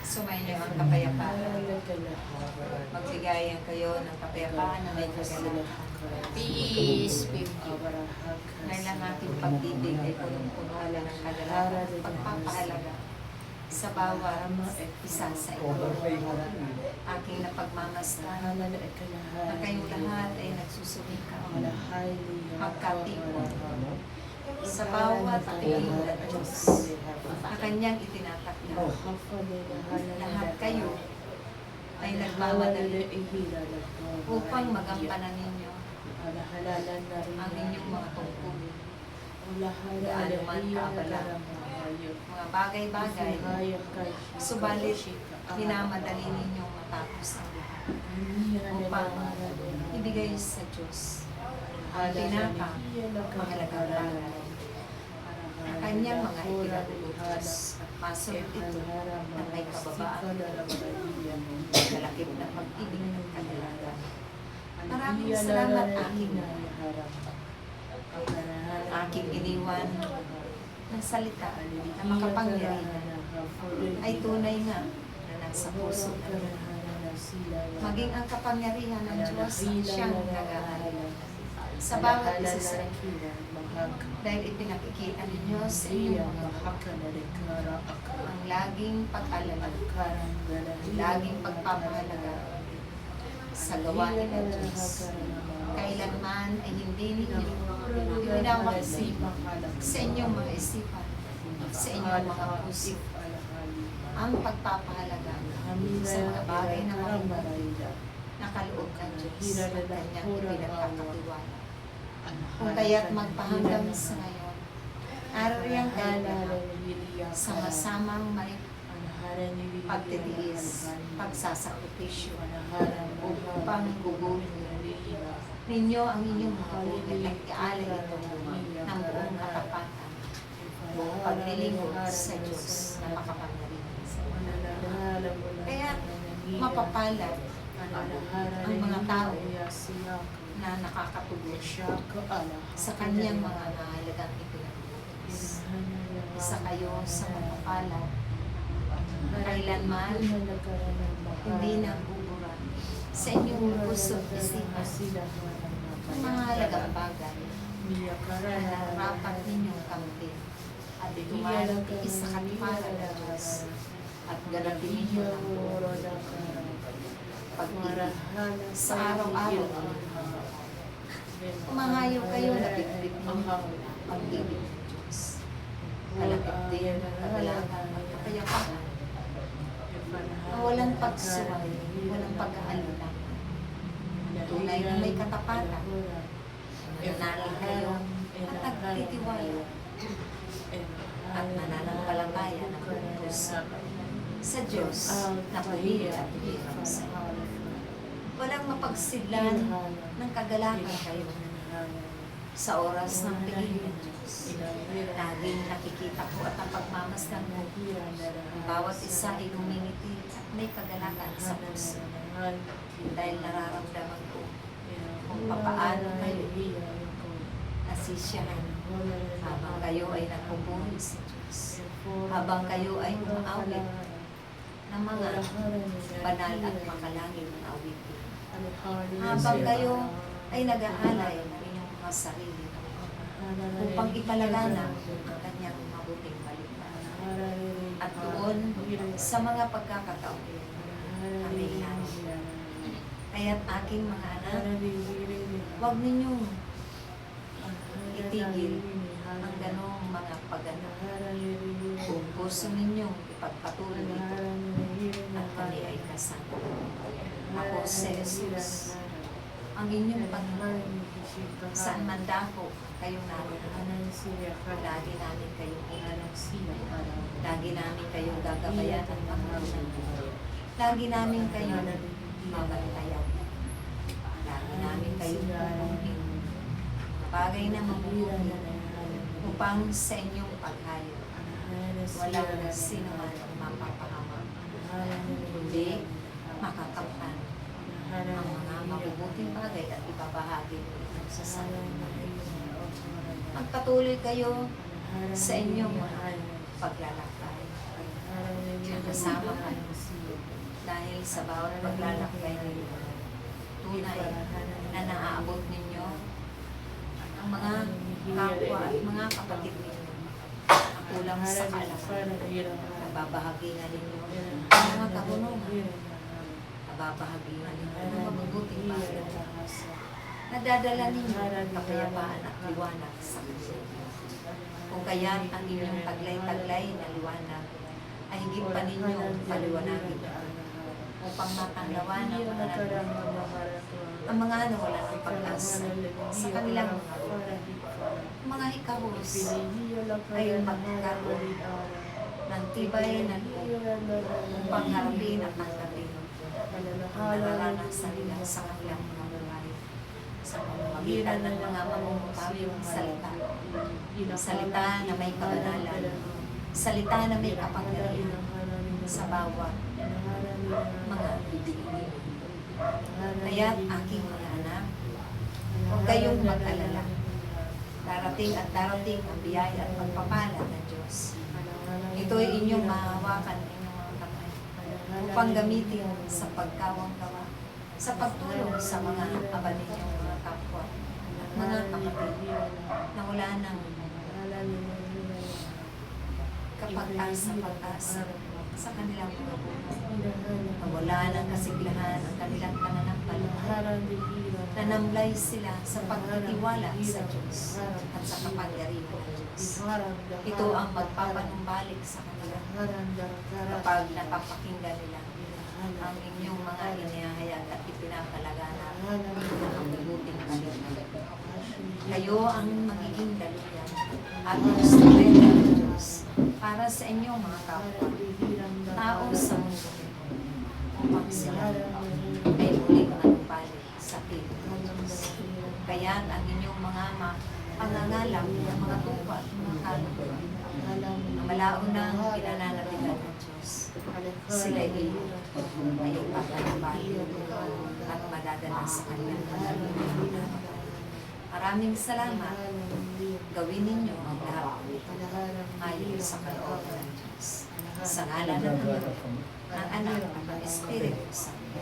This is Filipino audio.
Sumainyo ang kapayapaan. Magbigayan kayo ng kapayapaan na may kagalakan. Peace be with you. Ngayon lang ating pag-ibig ay punong-puno ng kagalakan at pagpapahalaga sa bawat isa sa ito. Aking napagmamasdan na kayong lahat ay nagsusumikap, magkatipon sa bawat piling ng Diyos na Kanyang itinatakda. Lahat kayo ay nagmamadali upang magampanan ninyo ang inyong mga tungkulin. Gaano man kaabala, mga bagay-bagay, subalit minamadali ninyong matapos ang lahat upang ibigay sa Diyos ang pinaka-mahalagang bagay na Kanyang mga ipinabubutas at masunod ito na may kababaan, kalakip na pag-ibig ng kanilang. Maraming salamat aking iniwan ng salita na makapangyarihan ay tunay nga na nasa puso namin. Maging ang kapangyarihan ng Diyos ang siyang nag-aalala sa bawat isa sa inyo. Dahil ipinakikita ninyo sa inyong mga ang laging pag-alala, laging pagpapahalaga sa gawain ng Diyos. Kailanman ay hindi ninyo iwinawaksin sa inyong mga isipan, sa inyong mga puso, ang pagpapahalaga sa mga bagay na mabubuhay na kaloob ng Diyos na Kanyang pinagkakatiwala. Kung kaya't magpahanggang sa ngayon, naririyan kayo sa masamang may pagtitiis, pagsasakripisyo, upang guguhin ninyo ang inyong mga buhay at iaalay ito ng buong katapatan, buong paglilingkod sa Diyos na makapangyarihan sa inyo. Kaya mapapalad ang mga tao na nakakatulong sa kanyang mga mahalagang ipinagbubutis. Isa kayo sa mapapalad na kailanman hindi nabubura sa inyong puso at isipan ang mga halagang bagay na narapat ninyong kamtin at tumalagay sa katiparan ng Diyos at ganapin ninyo ang buong pag-ibig sa araw-araw. Umahayo kayo na bitbit ninyo ang ibig ng Diyos. Kalapit din ang kagalakan at kapayapaan na walang pagsuway, walang pag-aalala. Tunay na may katapatan. Nananalig kayo at nagtitiwala at nananampalataya ng buong puso sa Diyos na pumili at ibigay sa inyo. Walang mapagsidlan ng kagalakan kayo sa oras ng piging ng Diyos. Laging nakikita ko at ang pagmamasdan mo. Ang bawat isa ay lumingiti at may kagalakan sa puso. Dahil nararamdaman ko kung papaano kayo nasisyahan habang kayo ay nagpupuhi sa Diyos. Habang kayo ay umaawit ng mga banal at makalangit na awitin. Habang kayo ay nag-aalay ng inyong mga sarili upang ipalaganap ang kanyang mabuting balita. At doon sa mga pagkakataon kami namin. Kaya't aking mga anak, huwag ninyong itigil ang ganong mga pagano. Kung puso ninyong ipagpatuloy ito at kami ay kasama. Ako si Jesus, ang inyong Panginoon. Saan man dako kayong naroon, lagi namin kayong ihalak. Lagi namin kayong gagabayan at pangalaman. Lagi namin kayong mabantayan. Lagi namin kayong pupunin. Bagay na mabubuhay upang sa inyong paghayo walang sino man ang mapapahama. Kundi makakamtan ang mga mabubuting bagay at ibabahagi mo ito sa sarili. Magpatuloy kayo sa inyong mga paglalakbay. Kasama kayo Dahil sa bawat paglalakbay ninyo, tunay na naaabot ninyo ang mga kapwa at mga kapatid ninyo na kulang sa kaalaman. Nababahaginan ninyo ang mga kabunungan. Nababahaginan ninyo ang mabubuting bagay. Nadadala ninyo ang kapayapaan at liwanag sa kanila. Kung kaya't ang inyong taglay-taglay na liwanag ay higit pa ninyong paliwanagin upang mapanglawan ng mga ang mga nawala ng pag-asa sa kanilang mga ikahos ay magkaroon ng tibay na loob upang harapin at tanggapin ang nararanasan nila sa kanilang mga buhay sa pamamagitan ng mga mamumutawing salita. Salita na may kabanalan, salita na may kapangyarihan sa bawat mga bibig. Kaya't aking mga anak, huwag kayong mag-alala. Darating at darating ang biyaya at pagpapala ng Diyos. Ito ay inyong mahawakan ng inyong mga kamay upang gamitin sa pagkawang-gawa, sa pagtulong sa mga aba ninyong mga kapwa at mga kapatid na wala ng kapag-asa sa kanilang mga buhay. Na wala ng kasiglahan ang kanilang pananampalataya. Nanamlay sila sa pagtitiwala sa Diyos at sa kapangyarihan ng Diyos. Ito ang magpapanumbalik sa kanila kapag napapakinggan nila ang inyong mga inihahayag at ipinapalagana ng mabubuting balita. Kayo ang magiging daluyan at instrumento ng Diyos para sa inyong mga kapwa, tao sa mundo, upang sila ay muling manumbalik sa piling ng Diyos. Kaya't ang inyong mga pangangalam ng mga tupa at mga kaluluwa na malaunang pinananatigan ng Diyos, sila ay ipapalabalik at madadala sa kanyang kaluluwa. Maraming salamat. Gawin ninyo ang lahat ayon sa kalooban ng Diyos. Sa ngalan ng Ama, ng Anak, at ng Espiritu Santo.